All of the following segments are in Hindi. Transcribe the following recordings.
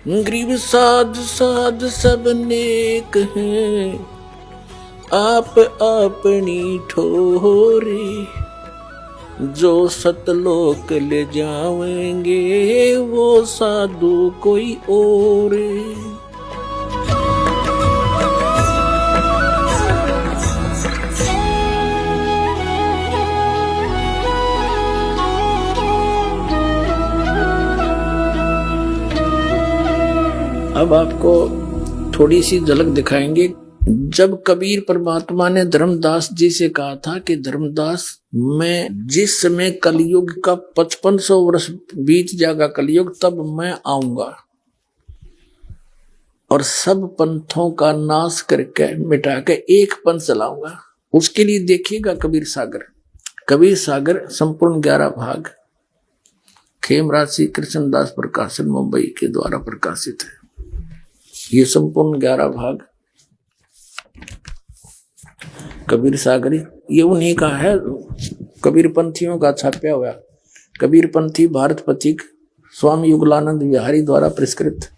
गरीब साध साध सब नेक हैं, आप अपनी ठोरे, जो सतलोक ले जावेंगे वो साधु कोई और। अब आपको थोड़ी सी झलक दिखाएंगे। जब कबीर परमात्मा ने धर्मदास जी से कहा था कि धर्मदास, मैं जिस समय कलयुग का 5500 वर्ष बीत जाएगा कलयुग, तब मैं आऊंगा और सब पंथों का नाश करके मिटा के एक पंथ चलाऊंगा। उसके लिए देखिएगा कबीर सागर। कबीर सागर संपूर्ण 11 भाग खेमराज श्री कृष्णदास प्रकाशन मुंबई के द्वारा प्रकाशित है। ये संपूर्ण 11 भाग कबीर सागरी, ये उन्हीं का है, कबीर पंथियों का छापा हुआ। कबीर पंथी भारत पथिक स्वामी युगलानंद विहारी द्वारा पुरस्कृत,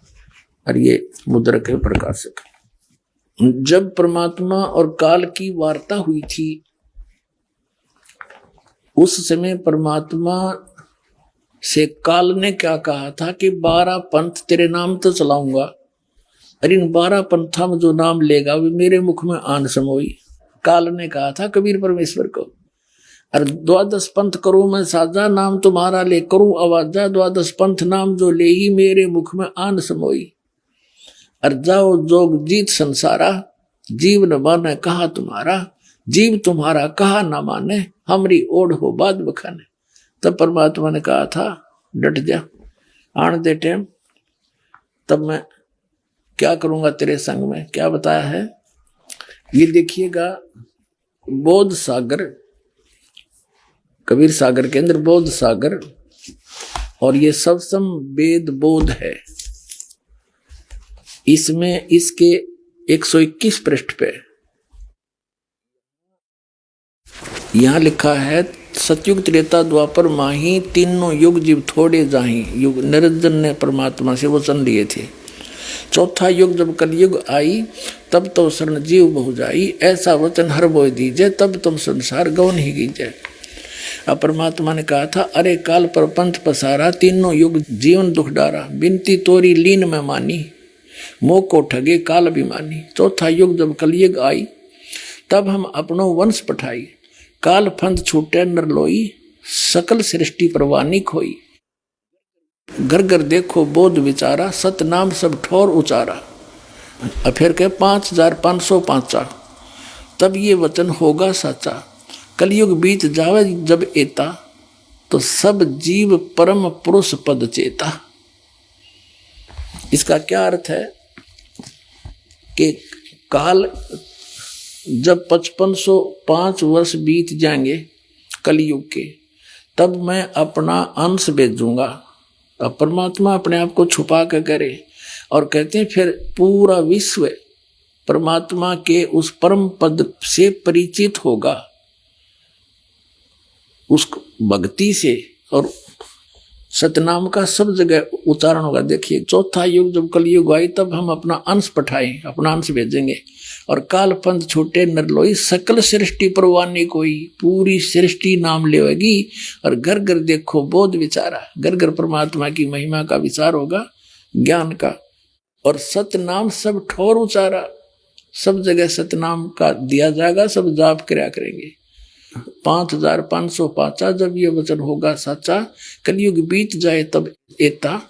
और ये मुद्रक है प्रकाशक। जब परमात्मा और काल की वार्ता हुई थी, उस समय परमात्मा से काल ने क्या कहा था कि 12 पंथ तेरे नाम तो चलाऊंगा, और इन 12 पंथा में जो नाम लेगा वे मेरे मुख में आन समोई। काल ने कहा था कबीर परमेश्वर को, और 12 पंथ करूं मैं साजा, नाम तुम्हारा ले करूं आवाजा, 12 पंथ नाम जो ले ही मेरे मुख में आन समोई। और जाओ जोग जीत संसारा, जीव न माने कहा तुम्हारा, जीव तुम्हारा कहा न माने, हमरी ओढ़ हो बाद बखाने। तब परमात्मा ने कहा था डट जा, आन दे टाइम, तब मैं क्या करूंगा तेरे संग में। क्या बताया है ये देखिएगा। बोध सागर, कबीर सागर के अंदर बोध सागर, और ये सबसम वेद बोध है। इसमें इसके 121 पृष्ठ पे यहां लिखा है, सतयुग त्रेता द्वापर माही, तीनों युग जीव थोड़े जाही। युग निरंजन ने परमात्मा से वचन लिए थे। चौथा युग जब कलयुग आई, तब तो शरण जीव बहु जाई, ऐसा वचन हर बोय दीजे, तब तुम संसार गौन ही कीजे। अब परमात्मा ने कहा था, अरे काल पर पंथ पसारा, तीनों युग जीवन दुख डारा, बिनती तोरी लीन में मानी, मोह को ठगे काल अभिमानी। चौथा युग जब कलयुग आई, तब हम अपनो वंश पठाई, काल फंद छूटे नर लोई, सकल सृष्टि परवानी खोई। घर घर देखो बोध विचारा, सत नाम सब ठोर उचारा। और फिर के 5505, तब ये वचन होगा साचा, कलयुग बीत जावे जब एता, तो सब जीव परम पुरुष पद चेता। इसका क्या अर्थ है कि काल जब 5505 वर्ष बीत जाएंगे कलयुग के, तब मैं अपना अंश भेजूंगा। अब परमात्मा अपने आप को छुपा कर करे, और कहते हैं फिर पूरा विश्व परमात्मा के उस परम पद से परिचित होगा, उस भक्ति से, और सतनाम का सब जगह उच्चारण होगा। देखिए, चौथा युग जब कलयुग आई, तब हम अपना अंश पठाएं, अपना अंश भेजेंगे, और काल पंथ छोटे नरलोई, सकल सृष्टि परवानी कोई, पूरी सृष्टि नाम लेगी। और घर घर देखो बोध विचारा, घर घर परमात्मा की महिमा का विचार होगा, ज्ञान का। और सतनाम सब ठोर उचारा, सब जगह सतनाम का दिया जाएगा, सब जाप किया करेंगे। 5505, जब ये वचन होगा सच्चा, कलयुग बीत जाए तब एता,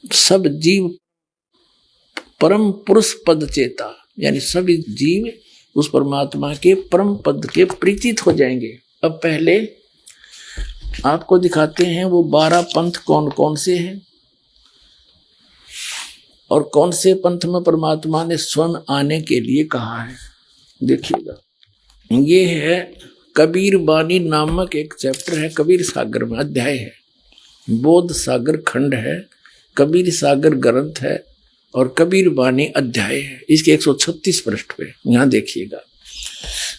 सब जीव परम पुरुष पद चेता, यानी सभी जीव उस परमात्मा के परम पद के परिचित हो जाएंगे। अब पहले आपको दिखाते हैं वो 12 पंथ कौन कौन से हैं, और कौन से पंथ में परमात्मा ने स्वयं आने के लिए कहा है। देखिएगा, ये है कबीर बानी नामक एक चैप्टर है, कबीर सागर में अध्याय है, बोध सागर खंड है, कबीर सागर ग्रंथ है, और कबीर बानी अध्याय है। इसके 136 पृष्ठ पे यहां देखिएगा।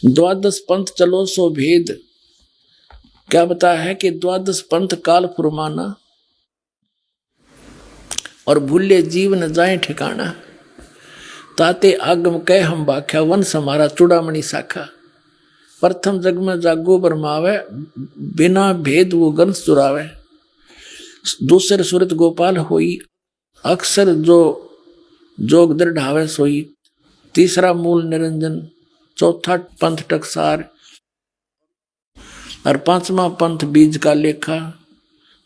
12 पंथ चलो सो भेद, क्या बताया है कि 12 पंथ काल फुरमाना, और भूले जीव न जाए ठिकाना। ताते आगम कह हम बाख्या वंश हमारा चूड़ामणि शाखा। प्रथम जग में जागो बरमावे बिना भेद वो गंस चुरावे। दूसरे सूरत गोपाल होई अक्सर जो जोग दृढ़ावे सोई। तीसरा मूल निरंजन, चौथा पंथ टकसार और पांचवा पंथ बीज का लेखा,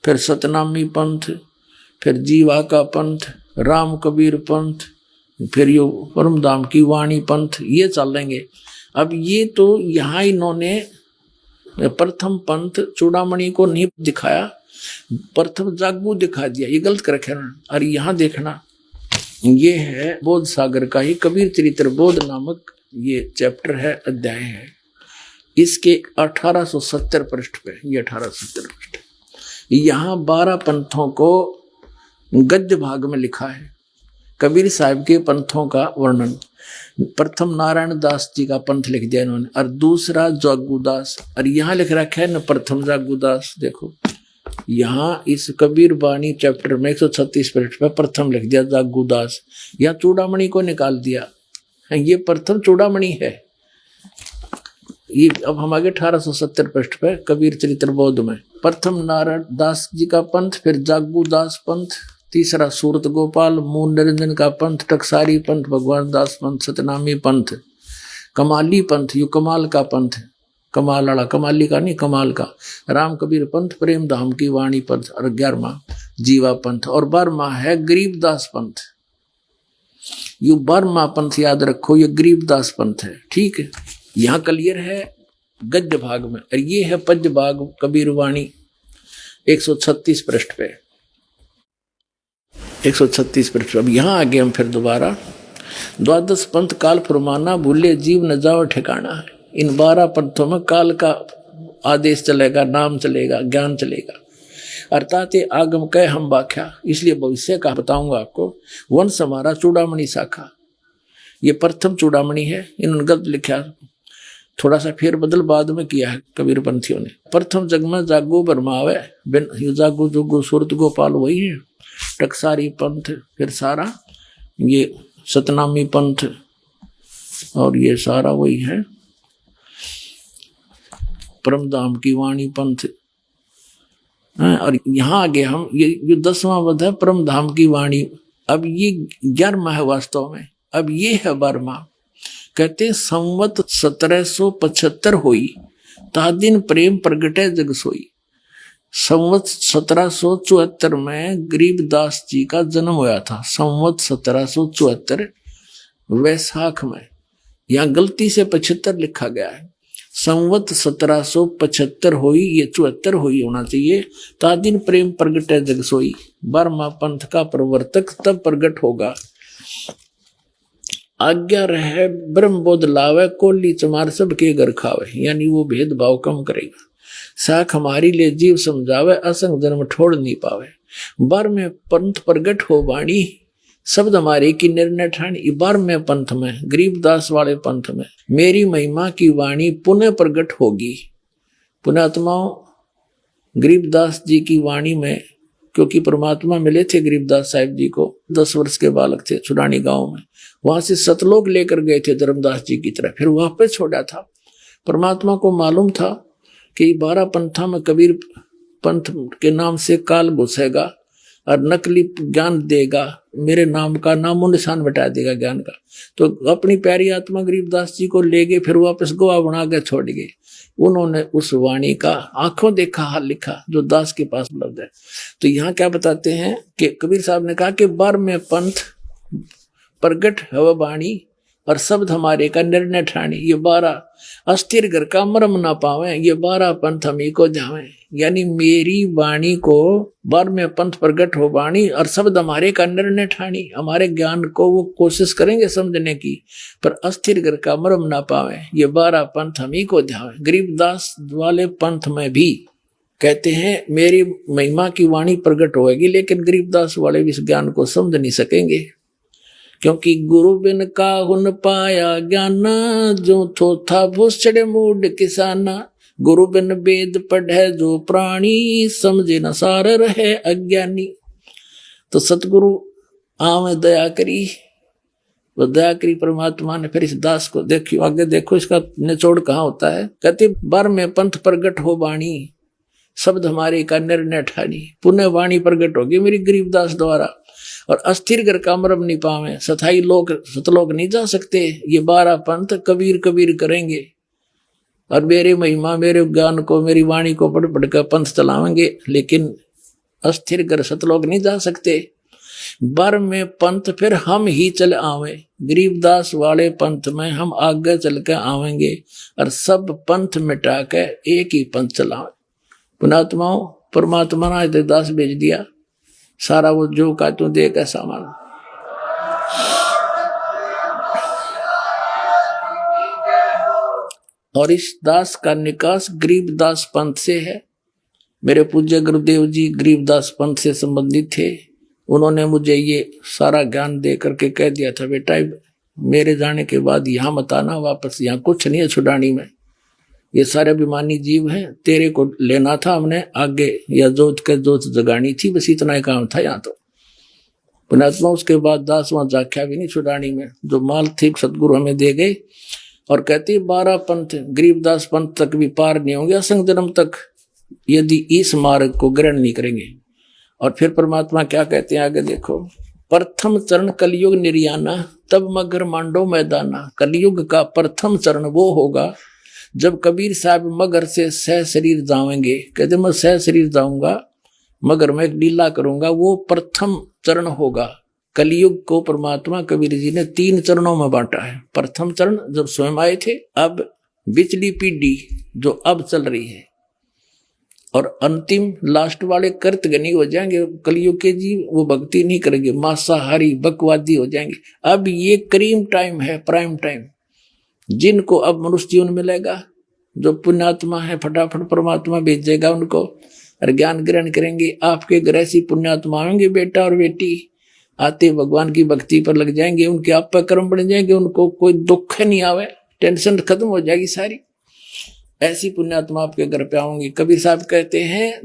फिर सतनामी पंथ, फिर जीवा का पंथ, राम कबीर पंथ, फिर यो परमधाम की वाणी पंथ, ये चलेंगे। अब ये तो यहाँ इन्होंने प्रथम पंथ चूड़ामणि को नहीं दिखाया, प्रथम जागू दिखा दिया, ये गलत कर रखे ना। और यहाँ देखना ये है बोध सागर का ही कबीर चरित्र बोध नामक ये चैप्टर है, अध्याय है। इसके 1870 पृष्ठ पे, ये 1870 पृष्ठ, यहाँ 12 पंथों को गद्य भाग में लिखा है। कबीर साहब के पंथों का वर्णन, प्रथम नारायण दास जी का पंथ लिख दिया इन्होंने, और दूसरा जागूदास, और यहाँ लिख रखा है न प्रथम जागूदास। देखो यहाँ इस कबीर बानी चैप्टर में 136 पृष्ठ पे प्रथम लिख दिया जागूदास, यहाँ चूड़ामणि को निकाल दिया, ये प्रथम चूड़ामणि है। ये अब हम आगे 1870 पृष्ठ पे कबीर चरित्र बोध में प्रथम नारायण दास जी का पंथ, फिर जागूदास पंथ, तीसरा सूरत गोपाल मूल निरंजन का पंथ, टकसारी पंथ, भगवान दास पंथ, सतनामी पंथ, कमाली पंथ, यू कमाल का पंथ, कमाल वाला, कमाली का नहीं कमाल का, राम कबीर पंथ, प्रेम धाम की वाणी पंथ, और 11वां जीवा पंथ, और 12वां है गरीबदास पंथ। यू 12वां पंथ याद रखो, ये गरीबदास पंथ है, ठीक है। यहाँ क्लियर है गद्य भाग में, और ये है पद्य भाग कबीर वाणी 136 पृष्ठ पे, 136 पृष्ठ। अब यहाँ आगे हम फिर दोबारा, द्वादश पंथ काल फरमाना भूले जीव न जाओ ठिकाना। इन 12 पंथों में काल का आदेश चलेगा, नाम चलेगा, ज्ञान चलेगा। अर्थात आगम कह हम बाख्या, इसलिए भविष्य का बताऊंगा आपको। वंश हमारा चूड़ामणि शाखा, ये प्रथम चूड़ामणि है, इन्होंने गलत लिखा, थोड़ा सा फेर बदल बाद में किया है कबीर पंथियों ने। प्रथम जग में जागो बरमावे बिन जागो जोगो सूरत गोपाल वही है, टकसारी पंथ, फिर सारा ये सतनामी पंथ, और ये सारा वही है परमधाम की वाणी पंथ। और यहाँ आगे हम ये 10वां पद है परमधाम की वाणी। अब ये 11वां है वास्तव में, अब ये है 12वां। कहते संवत 1775 होई ता दिन प्रेम प्रगटे जग सोई। संवत 1774 में गरीबदास जी का जन्म हुआ था, संवत 1774 वैशाख में। यहाँ गलती से 75 लिखा गया है, संवत 1775 हुई, ये 74 हुई होना चाहिए। ता दिन प्रेम प्रगटे जग सोई, 12वां पंथ का प्रवर्तक तब प्रगट होगा। आज्ञा रहे ब्रह्म बोध लावे, कोली चमार सबके घर खावे, यानी वो भेदभाव कम करेगा। साख हमारी ले जीव समझावे, असंग जन्म छोड़ नहीं पावे। 12वें पंथ प्रगट हो वाणी, शब्द हमारे की निर्णय ठानी। 12वें पंथ में, गरीबदास वाले पंथ में, मेरी महिमा की वाणी पुनः प्रगट होगी। पुण्यात्माओं, गरीबदास जी की वाणी में, क्योंकि परमात्मा मिले थे गरीबदास साहिब जी को, 10 वर्ष के बालक थे छुड़ानी गांव में, वहां से सतलोक लेकर गए थे धर्मदास जी की तरह, फिर वापस छोड़ा था। परमात्मा को मालूम था कि 12 पंथा में कबीर पंथ के नाम से काल घुसेगा और नकली ज्ञान देगा, मेरे नाम का नामो निशान मिटा देगा ज्ञान का। तो अपनी प्यारी आत्मा गरीबदास जी को ले गए, फिर वापस गोवा बना के छोड़ गए। उन्होंने उस वाणी का आंखों देखा हाल लिखा जो दास के पास उपलब्ध है। तो यहाँ क्या बताते हैं कि कबीर साहब ने कहा कि 12वें पंथ प्रगट है वाणी और शब्द हमारे का निर्णय ठाणी। ये 12 अस्थिर घर का मरम ना पावे, ये 12 पंथ हमी को जावे। यानी मेरी वाणी को 12वें पंथ प्रगट हो वाणी और शब्द हमारे का निर्णय ठाणी। हमारे ज्ञान को वो कोशिश करेंगे समझने की, पर अस्थिर घर का मरम ना पावे, ये 12 पंथ हमी को जावे। गरीबदास वाले पंथ में भी कहते हैं मेरी महिमा की वाणी प्रगट होगी, लेकिन गरीबदास वाले भी इस ज्ञान को समझ नहीं सकेंगे, क्योंकि गुरु बिन का हुन पाया ज्ञाना, जो थोथा भूसड़े मूड किसाना। गुरु बिन वेद पढ़े जो प्राणी, समझे न सार रहे अज्ञानी। तो सतगुरु आवे दया करी, वो दया करी परमात्मा ने। फिर इस दास को देखियो, आगे देखो इसका निचोड़ कहाँ होता है। कहते बर में पंथ प्रगट हो बाणी, शब्द हमारे का निर्णय ठानी। पुण्य वाणी प्रगट होगी मेरी गरीबदास द्वारा। और अस्थिर घर का मरम नहीं पावे, सथाई लोग सतलोक नहीं जा सकते। ये 12 पंथ कबीर कबीर करेंगे, और मेरे महिमा मेरे ज्ञान को मेरी वाणी को पढ़ पढ़ कर पंथ चलावेंगे, लेकिन अस्थिर घर सतलोक नहीं जा सकते। बर में पंथ फिर हम ही चल आवे, गरीबदास वाले पंथ में हम आगे चल के आवेंगे, और सब पंथ मिटा के एक ही पंथ चलावे। पुणात्माओं, परमात्मा ने दास भेज दिया, सारा वो जो का तू दे का सामान। और इस दास का निकास गरीबदास पंथ से है। मेरे पूज्य गुरुदेव जी गरीबदास पंथ से संबंधित थे। उन्होंने मुझे ये सारा ज्ञान दे करके कह दिया था, बेटा मेरे जाने के बाद यहाँ मत आना वापस, यहाँ कुछ नहीं है छुड़ानी में, ये सारे अभिमानी जीव हैं, तेरे को लेना था हमने आगे, या जोत के जोत जगानी थी, बस इतना ही काम था यहाँ तो। पुणात्मा उसके बाद दास वहां जाख्या भी नहीं छुड़ानी में, जो माल थी सतगुरु हमें दे गए। और कहते 12 पंथ गरीबदास पंथ तक भी पार नहीं होंगे असंग जन्म तक, यदि इस मार्ग को ग्रहण नहीं करेंगे। और फिर परमात्मा क्या कहते हैं आगे देखो, प्रथम चरण कलयुग निर्याना, तब मगर मांडो मैदाना। कलयुग का प्रथम चरण वो होगा जब कबीर साहब मगर से सह शरीर जाएंगे। कहते मैं सह शरीर जाऊंगा, मगर मैं एक लीला करूंगा, वो प्रथम चरण होगा। कलयुग को परमात्मा कबीर जी ने 3 चरणों में बांटा है। प्रथम चरण जब स्वयं आए थे, अब बिचली पीढ़ी जो अब चल रही है, और अंतिम लास्ट वाले कर्तगनी हो जाएंगे कलयुग के जी, वो भक्ति नहीं करेंगे, मांसाहारी बकवादी हो जाएंगे। अब ये क्रीम टाइम है, प्राइम टाइम, जिनको अब मनुष्य जीवन मिलेगा, जो पुण्यात्मा है फटाफट परमात्मा भेजेगा उनको, और ज्ञान ग्रहण करेंगे। आपके घर ऐसी पुण्यात्मा होंगे बेटा और बेटी, आते भगवान की भक्ति पर लग जाएंगे, उनके आप पर कर्म बन जाएंगे, उनको कोई दुख नहीं आवे, टेंशन खत्म हो जाएगी सारी। ऐसी पुण्यात्मा आपके घर पे आओगे। कबीर साहब कहते हैं,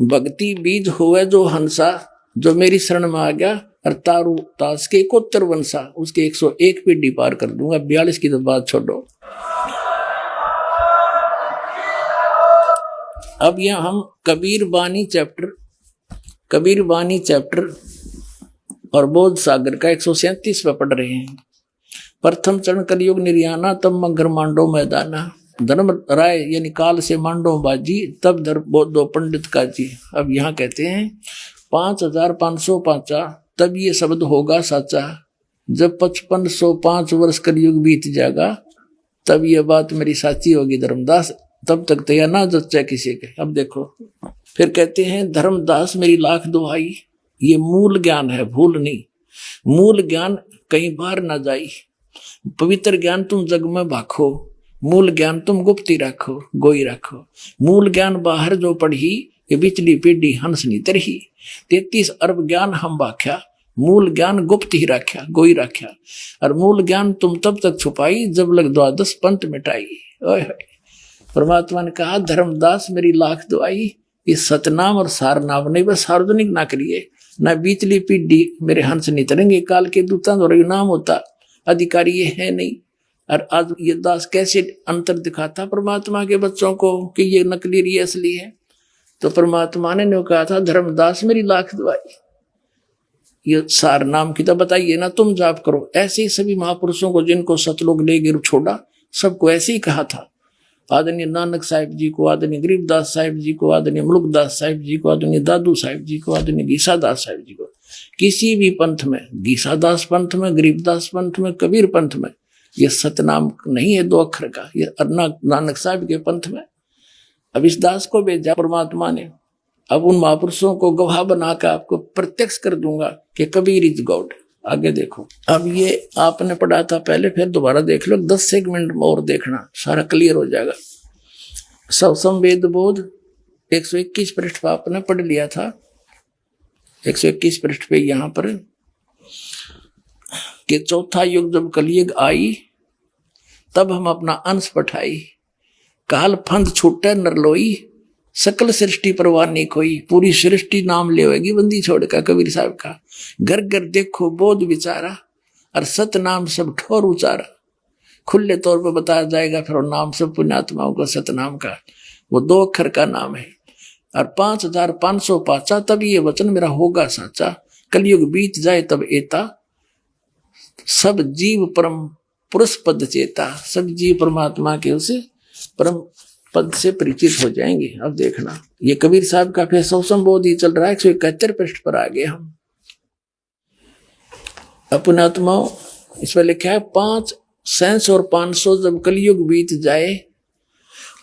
भक्ति बीज हुए जो हंसा, जो मेरी शरण में आ गया, और तारू तास के 71 वंशा, उसके 101 पीढ़ी पार कर दूंगा। 42 की तो बात छोड़ो। अब यहां हम कबीर बानी चैप्टर और बोध सागर का 137 पे पढ़ रहे हैं। प्रथम चरण कलयुग निर्याना, तब मगर मांडो मैदाना। धर्म राय यानी काल से मांडो बाजी, तब धर बोधो पंडित का जी। अब यहाँ कहते हैं 5505 तब ये शब्द होगा साचा, जब 5505 वर्ष कलयुग बीत जाएगा, तब ये बात मेरी साची होगी धर्मदास, तब तक तो या ना जच्चा किसी के। अब देखो फिर कहते हैं, धर्मदास मेरी लाख दुहाई। ये मूल ज्ञान है, भूल नहीं। मूल ज्ञान कहीं बाहर ना जाई, पवित्र ज्ञान तुम जग में भाखो, मूल ज्ञान तुम गुप्ती रखो, गोई रखो। मूल ज्ञान बाहर जो पढ़ी, ये बिचली पीढ़ी हंस नी तरही। 33 अरब ज्ञान हम बाख्या, मूल ज्ञान गुप्त ही रख्या, गोई रख्या। और मूल ज्ञान तुम तब तक छुपाई, जब लग 12 पंथ मिटाई। ओए परमात्मा ने कहा, धर्मदास मेरी लाख दुआई। इस सतनाम और सारनाम नहीं, बस सार्वजनिक ना करिए, ना बीचली पीढ़ी मेरे हंस नहीं तरेंगे। काल के दूता द्वारा नाम होता, अधिकारी ये है नहीं। और आज ये दास कैसे अंतर दिखाता परमात्मा के बच्चों को कि ये नकली ये असली है। तो परमात्मा ने कहा था, धर्मदास मेरी लाख दुआई। ये सार नाम की तो बताइए ना, तुम जाप करो। ऐसे ही सभी महापुरुषों को जिनको सतलोक ले गिर छोड़ा, सबको ऐसे ही कहा था। आदरणीय नानक साहिब जी को, आदरणीय गरीबदास साहिब जी को, आदरणीय मुलुकदास साहिब जी को, आदरणीय दादू साहिब जी को, आदरणीय गीसादास साहिब जी को। किसी भी पंथ में, गीसादास पंथ में, गरीबदास पंथ में, कबीर पंथ में, ये सतनाम नहीं है 2 अक्षर का। ये नानक साहिब के पंथ में अब इस दास को भेजा परमात्मा ने। अब उन महापुरुषों को गवाह बनाकर आपको प्रत्यक्ष कर दूंगा कि कबीर इज गॉड। आगे देखो, अब ये आपने पढ़ा था पहले, फिर दोबारा देख लो, 10 सेगमेंट में और देखना, सारा क्लियर हो जाएगा। सवसंवेद बोध 121 पृष्ठ पर आपने पढ़ लिया था। 121 पृष्ठ पे यहां पर कि चौथा युग जब कलयुग आई, तब हम अपना अंश पठाई। काल फंद छूटे नरलोई, सकल सृष्टि परवाह नहीं कोई, पूरी सृष्टि नाम लेवेगी बंदी छोड़ का। कबीर साहब का घर घर देखो बोध विचारा, और सत नाम सब ठोर उचारा। खुले तौर पर बताया जाएगा फिर नाम सब पुण्यात्माओं को सतनाम का, वो 2 अक्षर का नाम है। और 5500 पाचा, तब ये वचन मेरा होगा साचा। कलयुग बीत जाए तब एता, सब जीव परम पुरुष पद चेता। सब जीव परमात्मा के उसे परम पद से परिचित हो जाएंगे। अब देखना ये कबीर साहब का फिर 100 संबोध ही चल रहा है। 171 पृष्ठ पर आ गए हम। अपने आत्माओं इसमें लिखा है 5 सेंस और 500 जब कलयुग बीत जाए,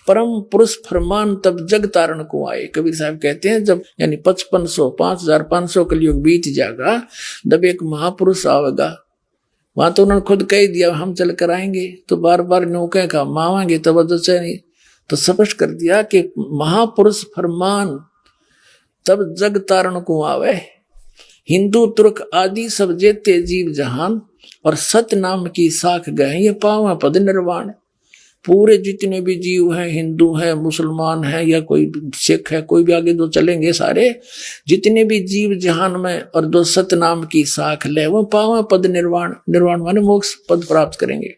परम पुरुष फरमान तब जग तारण को आए। कबीर साहब कहते हैं जब यानी 5500 5500 कलयुग बीत जाएगा, जब एक महापुरुष आवेगा। वहां तो उन्होंने खुद कह दिया हम चल कर आएंगे, तो बार बार नौके का मावांगे तब नहीं, तो स्पष्ट कर दिया कि महापुरुष फरमान तब जग तारण को आवे। हिंदू तुर्क आदि सब जेते जीव जहान, और सत नाम की साख गए ये पावा पद निर्वाण। पूरे जितने भी जीव हैं, हिंदू हैं, मुसलमान हैं, या कोई सिख है, कोई भी आगे जो चलेंगे सारे जितने भी जीव जहान में, और जो सत नाम की साख ले वो पावा पद निर्वाण। निर्वाण माने मोक्ष पद प्राप्त करेंगे।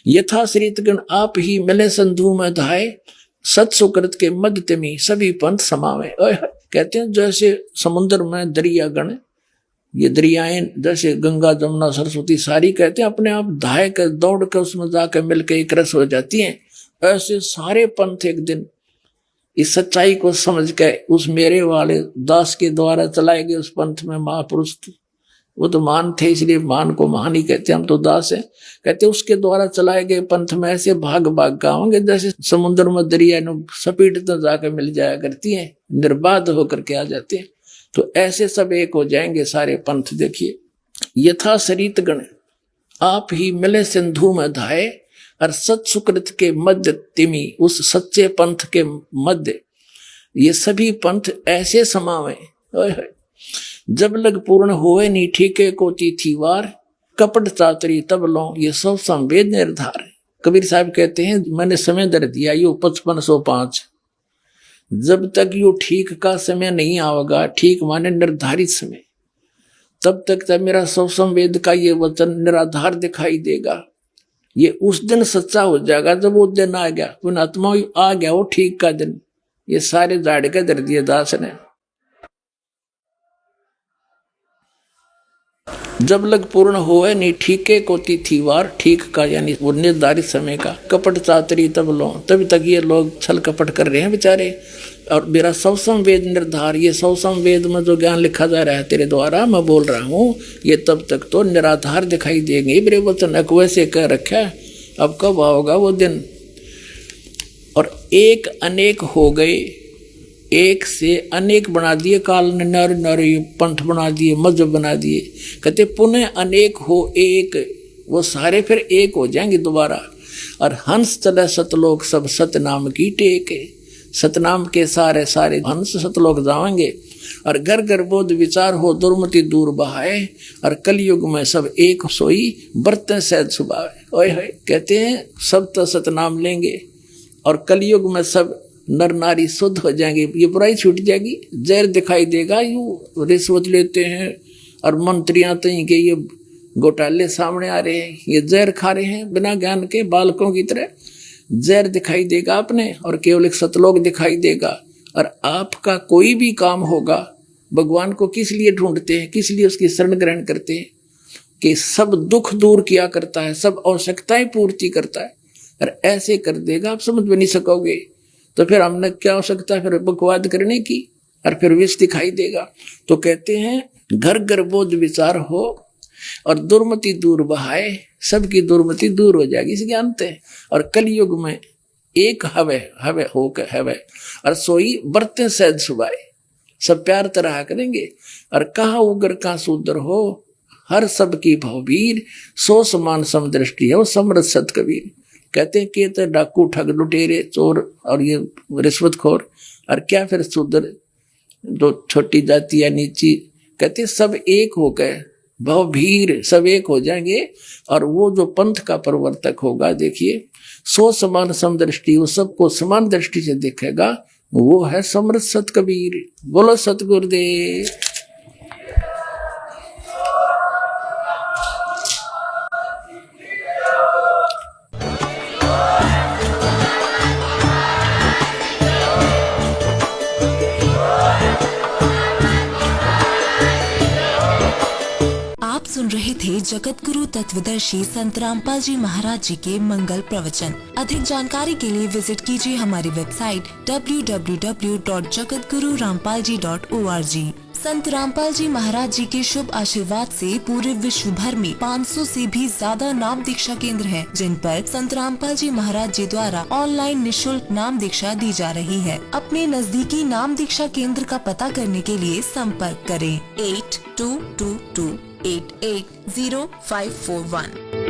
यथा श्रीतगण आप ही मिले संधु में धाये, सत सुकृत के मध्य तिमी सभी पंथ समावे। कहते हैं जैसे समुद्र में दरिया गण, ये दरियाएं जैसे गंगा जमुना सरस्वती सारी कहते हैं अपने आप धाय कर दौड़ कर उसमें जाकर मिलकर एक रस हो जाती हैं। ऐसे सारे पंथ एक दिन इस सच्चाई को समझ के उस मेरे वाले दास के द्वारा चलाए गए उस पंथ में महापुरुष, वो तो महान थे इसलिए महान को महान ही कहते, हम तो दास हैं। कहते उसके द्वारा चलाए गए पंथ में ऐसे भाग भाग का होंगे जैसे समुद्र में दरिया सपीट जाकर मिल जाया करती है, निर्बाध होकर के आ जाते हैं। तो ऐसे सब एक हो जाएंगे सारे पंथ। देखिए यथा सरित गण आप ही मिले सिंधु में धाये, और सत सुकृत के मध्य तिमी उस सच्चे पंथ के मध्य ये सभी पंथ ऐसे समावे। जब लग पूर्ण होए नी ठीके को तिथि वार, कपट चातरी तब लो ये सब संवेद निर्धार। कबीर साहब कहते हैं मैंने समय दर दिया यो 5505, जब तक यो ठीक का समय नहीं आवेगा, ठीक माने निर्धारित समय, तब तक तब मेरा सब संवेद का ये वचन निराधार दिखाई देगा। ये उस दिन सच्चा हो जाएगा जब वो दिन आ गया, पुण्यात्मा आ गया वो ठीक का दिन। ये सारे झाड़ के दर दिए दास ने। जब लग पूर्ण होए नी ठीके को तिथि वार, ठीक का यानी वो निर्धारित समय का, कपट चातरी तब लो, तभी तक ये लोग छल कपट कर रहे हैं बेचारे। और मेरा सौ संवेद निर्धार, ये सौ संवेद में जो ज्ञान लिखा जा रहा है तेरे द्वारा मैं बोल रहा हूँ, ये तब तक तो निराधार दिखाई देंगे। मेरे वचन वैसे कह रखा है, अब कब आओगा वो दिन। और एक अनेक हो गए, एक से अनेक बना दिए, काल ने नर नर पंथ बना दिए, मजहब बना दिए। कहते पुनः अनेक हो एक, वो सारे फिर एक हो जाएंगे दोबारा। और हंस चले सतलोक सब सतनाम की टेक, सतनाम के सारे सारे हंस सतलोक जाएंगे। और घर घर बोध विचार हो दुर्मति दूर बहाए, और कलयुग में सब एक सोई बरतें सहज सुभावे। ओए होए कहते हैं सब तो सतनाम लेंगे, और कलयुग में सब नर नारी शुद्ध हो जाएंगे, ये बुराई छूट जाएगी। जहर दिखाई देगा, यूं रिश्वत लेते हैं और मंत्रियां तो के ये घोटाले सामने आ रहे हैं, ये जहर खा रहे हैं बिना ज्ञान के बालकों की तरह। जहर दिखाई देगा अपने, और केवल एक सतलोक दिखाई देगा। और आपका कोई भी काम होगा, भगवान को किस लिए ढूंढते हैं, किस लिए उसकी शरण ग्रहण करते हैं, कि सब दुख दूर किया करता है, सब आवश्यकताएं पूर्ति करता है। और ऐसे कर देगा आप समझ में नहीं सकोगे, तो फिर हमने क्या आवश्यकता फिर बकवाद करने की, और फिर विष दिखाई देगा। तो कहते हैं घर घर बोध विचार हो, और दुर्मति दूर बहाए, सबकी दुर्मति दूर हो जाएगी इस ज्ञान से। और कलयुग में एक हवे हवे हो के हवे, और सोई बरते सहज सुभाए, सब प्यार तरह करेंगे। और कहा उगर का सूदर हो, हर सब की भववीर, सो समान समदृष्टि है वो समृद्ध सत कबीर। कहते हैं कि तो डाकू ठग लुटेरे चोर और ये रिश्वतखोर, और क्या फिर शूद्र जो छोटी जाति या नीची, कहते सब एक हो गए, भवभीर सब एक हो जाएंगे। और वो जो पंथ का प्रवर्तक होगा, देखिए सो समान समदृष्टि, वो सबको समान दृष्टि से देखेगा, वो है समर्थ सत कबीर। बोलो सतगुरुदेव। आप सुन रहे थे जगत गुरु तत्वदर्शी संत रामपाल जी महाराज जी के मंगल प्रवचन। अधिक जानकारी के लिए विजिट कीजिए हमारी वेबसाइट www.jagatgururampalji.org। संत रामपाल जी महाराज जी के शुभ आशीर्वाद से पूरे विश्व भर में 500 से भी ज्यादा नाम दीक्षा केंद्र हैं, जिन पर संत रामपाल जी महाराज जी द्वारा ऑनलाइन निशुल्क नाम दीक्षा दी जा रही है। अपने नजदीकी नाम दीक्षा केंद्र का पता करने के लिए संपर्क करें 8222880541।